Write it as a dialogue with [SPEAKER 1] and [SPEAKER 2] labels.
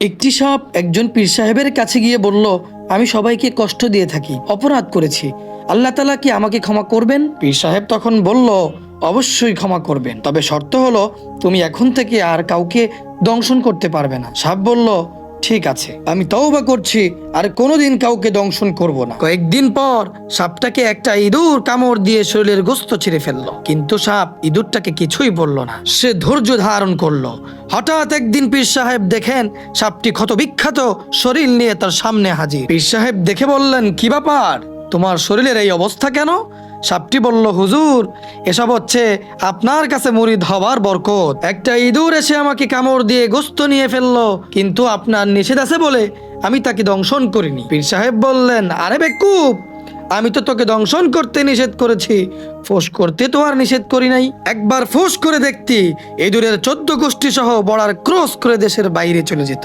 [SPEAKER 1] একটি সাপ একজন পীর সাহেবের কাছে গিয়ে বলল, আমি সবাইকে কষ্ট দিয়ে থাকি, অপরাধ করেছি, আল্লাহ তাআলা কি আমাকে ক্ষমা করবেন? পীর সাহেব তখন বলল, অবশ্যই ক্ষমা করবেন, তবে শর্ত হলো তুমি এখন থেকে আর কাউকে দংশন করতে পারবে না। সাপ বলল, ঠিক আছে, আমি তওবা করছি, আর কোনোদিন কাউকে দংশন করব না। কয়েকদিন পর সাপটাকে একটা ইঁদুর কামড় দিয়ে শরীরের গোস্ত ছিঁড়ে ফেললো, কিন্তু সাপ ইঁদুরটাকে কিছুই বলল না। সে ধৈর্য ধারণ করলো। হঠাৎ একদিন পীর সাহেব দেখেন সাপটি ক্ষতবিক্ষত শরীর নিয়ে তার সামনে হাজির। পীর সাহেব দেখে বললেন, কি ব্যাপার, তোমার শরীরের এই অবস্থা কেন? সাপটি বলল, হুজুর, এসব হচ্ছে আপনার কাছে মুরিদ হবার বরকত। একটা ইঁদুর এসে আমাকে কামড় দিয়ে গোস্ত নিয়ে ফেললো, কিন্তু আপনার নিষেধ আছে বলে আমি তাকে দংশন করিনি। পীর সাহেব বললেন, আরে বেকুব, আমি তো তোকে দংশন করতে নিষেধ করেছি, ফোঁস করতে তো আর নিষেধ করি নাই। একবার ফোঁস করে দেখতি ইঁদুরের 14 গোষ্ঠী সহ বর্ডার ক্রস করে দেশের বাইরে চলে যেত।